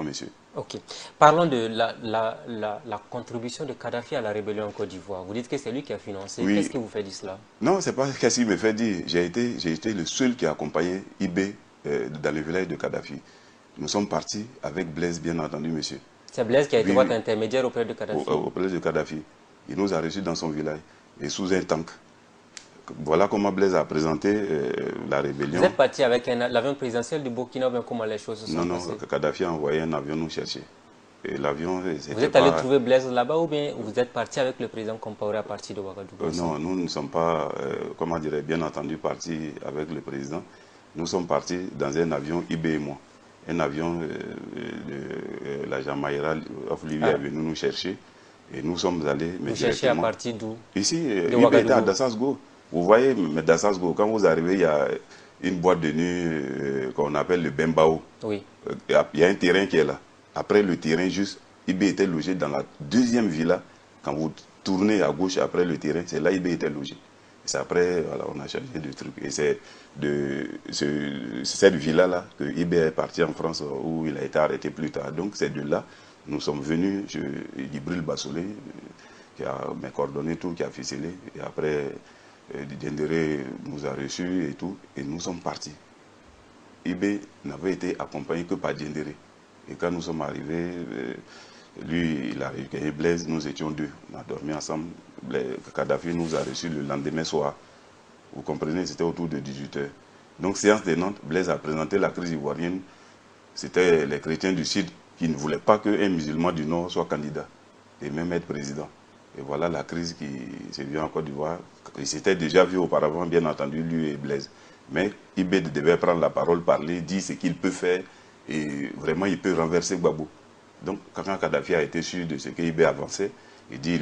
monsieur. Ok. Parlons de la contribution de Kadhafi à la rébellion en Côte d'Ivoire. Vous dites que c'est lui qui a financé. Oui. Qu'est-ce qui vous fait dire cela? Non, c'est pas qu'est-ce qu'il me fait dire. J'ai été le seul qui a accompagné IB dans le village de Kadhafi. Nous sommes partis avec Blaise, bien entendu, monsieur. C'est Blaise qui a été Oui, votre intermédiaire auprès de Kadhafi. Auprès de Kadhafi. Il nous a reçus dans son village et sous un tank. Voilà comment Blaise a présenté la rébellion. Vous êtes parti avec l'avion présidentiel du Burkina, bien comment les choses se sont passées? Non, Kadhafi a envoyé un avion nous chercher. Et l'avion, vous êtes allé trouver Blaise là-bas ou bien vous êtes parti avec le président Compaoré à partir de Ouagadougou? Non, nous ne sommes pas, comment dirais bien entendu, partis avec le président. Nous sommes partis dans un avion IB et moi. Un avion de la Jamaïra of Libye est venu nous chercher. Et nous sommes allés... Vous cherchez à partir d'où? Ici, IB était à Dassasgo. Vous voyez, mais Dassasgo, quand vous arrivez, il y a une boîte de nuit qu'on appelle le Bembao. Oui. Il y a un terrain qui est là. Après le terrain, juste, IB était logé dans la deuxième villa. Quand vous tournez à gauche après le terrain, c'est là IB était logé. C'est après, voilà, on a changé de truc. Et c'est de cette villa-là que IB est parti en France où il a été arrêté plus tard. Donc c'est de là, nous sommes venus, Djibril Bassolé, qui a coordonné tout, qui a ficelé. Et après, Diendéré nous a reçus et tout, et nous sommes partis. IB n'avait été accompagné que par Diendéré. Et quand nous sommes arrivés, lui, il a recueilli Blaise, nous étions deux. On a dormi ensemble. Kadhafi nous a reçus le lendemain soir. Vous comprenez, c'était autour de 18 h. Donc, séance de Nantes, Blaise a présenté la crise ivoirienne. C'était les chrétiens du Sud qui ne voulaient pas qu'un musulman du Nord soit candidat et même être président. Et voilà la crise qui s'est vue en Côte d'Ivoire. Il s'était déjà vu auparavant, bien entendu, lui et Blaise. Mais IB devait prendre la parole, parler, dire ce qu'il peut faire. Et vraiment, il peut renverser Gbagbo. Donc, quand Kadhafi a été sûr de ce qu'IB avançait, il dit,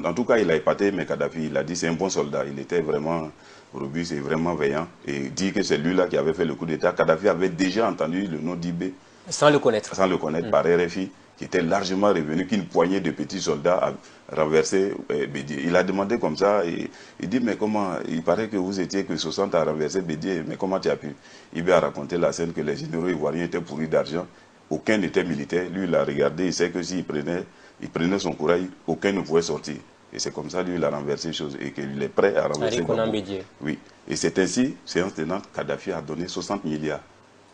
en tout cas, il a épaté, mais Kadhafi, il a dit, c'est un bon soldat. Il était vraiment robuste et vraiment veillant. Et il dit que c'est lui-là qui avait fait le coup d'État. Kadhafi avait déjà entendu le nom d'IB. Sans le connaître. Sans le connaître, par RFI, qui était largement revenu, qu'une poignée de petits soldats a renversé Bédié. Il a demandé comme ça, et il dit, mais comment, il paraît que vous étiez que 60 à renverser Bédié, mais comment tu as pu? IB a raconté la scène que les généraux ivoiriens étaient pourris d'argent, aucun n'était militaire. Lui, il a regardé, il sait que s'il prenait son courage, aucun ne pouvait sortir. Et c'est comme ça, lui, il a renversé les choses et qu'il est prêt à renverser Bédié. Oui. Et c'est ainsi, séance tenante, Kadhafi a donné 60 milliards.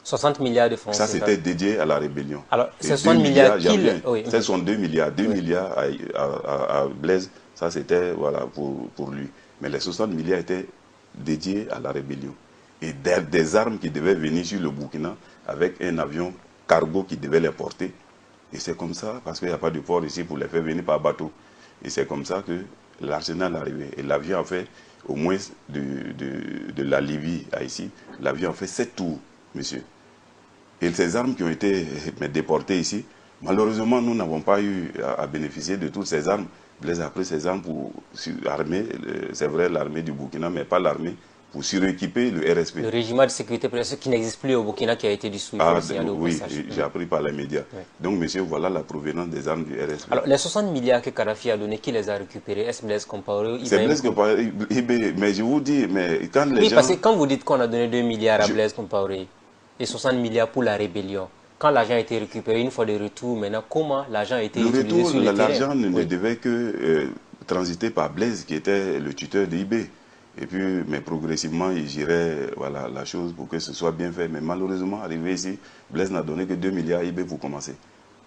60 milliards de francs. Ça, c'était dédié à la rébellion. Alors, ces 60 milliards ce sont 2 milliards. 2 milliards à Blaise, ça c'était voilà, pour lui. Mais les 60 milliards étaient dédiés à la rébellion. Et des armes qui devaient venir sur le Burkina avec un avion cargo qui devait les porter. Et c'est comme ça, parce qu'il n'y a pas de port ici pour les faire venir par bateau. Et c'est comme ça que l'arsenal est arrivé. Et l'avion a fait, au moins de la Libye à ici, l'avion a fait 7 tours, monsieur. Et ces armes qui ont été déportées ici, malheureusement, nous n'avons pas eu à bénéficier de toutes ces armes. Blaise a pris ces armes pour armer, c'est vrai, l'armée du Burkina, mais pas l'armée, pour suréquiper le RSP. Le régiment de sécurité qui n'existe plus au Burkina, qui a été dissous. Oui, j'ai appris par les médias. Oui. Donc, monsieur, voilà la provenance des armes du RSP. Alors, les 60 milliards que Kadhafi a donnés, qui les a récupérés? Est-ce Blaise Compaoré? C'est Blaise Compaoré, mais je vous dis, mais quand les gens... Oui, parce que quand vous dites qu'on a donné 2 milliards à Blaise Compaoré, et 60 milliards pour la rébellion, quand l'argent a été récupéré, une fois de retour, maintenant, comment l'argent a été utilisé sur le terrain? L'argent ne devait que transiter par Blaise, qui était le tuteur de IB. Et puis, mais progressivement, il gérait voilà, la chose pour que ce soit bien fait. Mais malheureusement, arrivé ici, Blaise n'a donné que 2 milliards IB pour commencer.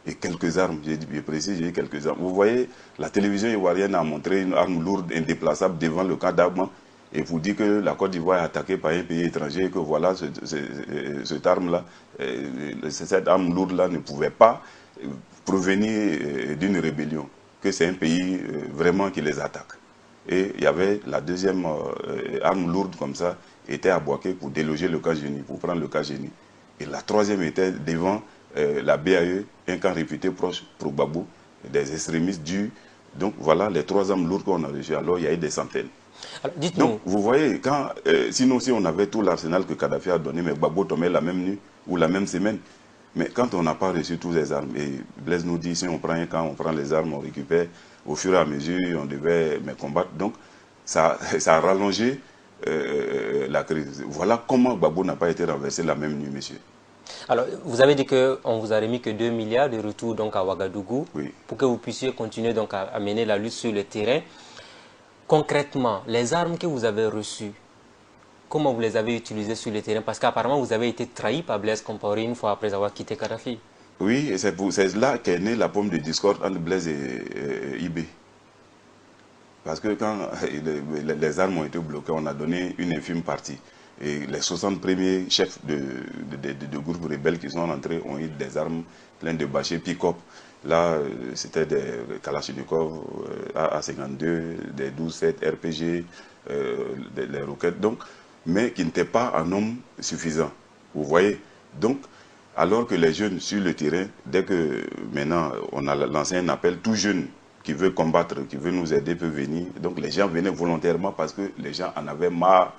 Et quelques armes, j'ai précisé, j'ai quelques armes. Vous voyez, la télévision ivoirienne a montré une arme lourde, indéplaçable devant le camp d'Agma. Et vous dit que la Côte d'Ivoire est attaquée par un pays étranger, que voilà, cette arme-là, cette arme lourde-là ne pouvait pas provenir d'une rébellion, que c'est un pays vraiment qui les attaque. Et il y avait la deuxième arme lourde comme ça, était à Boaké pour déloger le cas Génie, pour prendre le cas Génie. Et la troisième était devant la BAE, un camp réputé proche pour Gbagbo, des extrémistes durs. Donc voilà les 3 armes lourdes qu'on a reçues. Alors il y a eu des centaines. Alors, donc vous voyez, sinon si on avait tout l'arsenal que Kadhafi a donné, mais Gbagbo tombait la même nuit ou la même semaine. Mais quand on n'a pas reçu toutes les armes, et Blaise nous dit, si on prend un camp, on prend les armes, on récupère, au fur et à mesure, on devait combattre. Donc, ça a rallongé la crise. Voilà comment Gbagbo n'a pas été renversé la même nuit, monsieur. Alors, vous avez dit qu'on vous a remis que 2 milliards de retour donc, à Ouagadougou pour que vous puissiez continuer donc, à mener la lutte sur le terrain. Concrètement, les armes que vous avez reçues, comment vous les avez utilisées sur le terrain? Parce qu'apparemment, vous avez été trahi par Blaise Compaoré une fois après avoir quitté Kadhafi. Oui, et c'est là qu'est née la pomme de discorde entre Blaise et IB. Parce que quand les armes ont été bloquées, on a donné une infime partie. Et les 60 premiers chefs de groupes rebelles qui sont rentrés ont eu des armes pleines de bâchés, pick-up. Là, c'était des Kalachnikov, A52, des 12-7 RPG, des roquettes, donc, mais qui n'étaient pas en nombre suffisant. Vous voyez? Donc, alors que les jeunes sur le terrain, dès que maintenant on a lancé un appel, tout jeune qui veut combattre, qui veut nous aider peut venir. Donc les gens venaient volontairement parce que les gens en avaient marre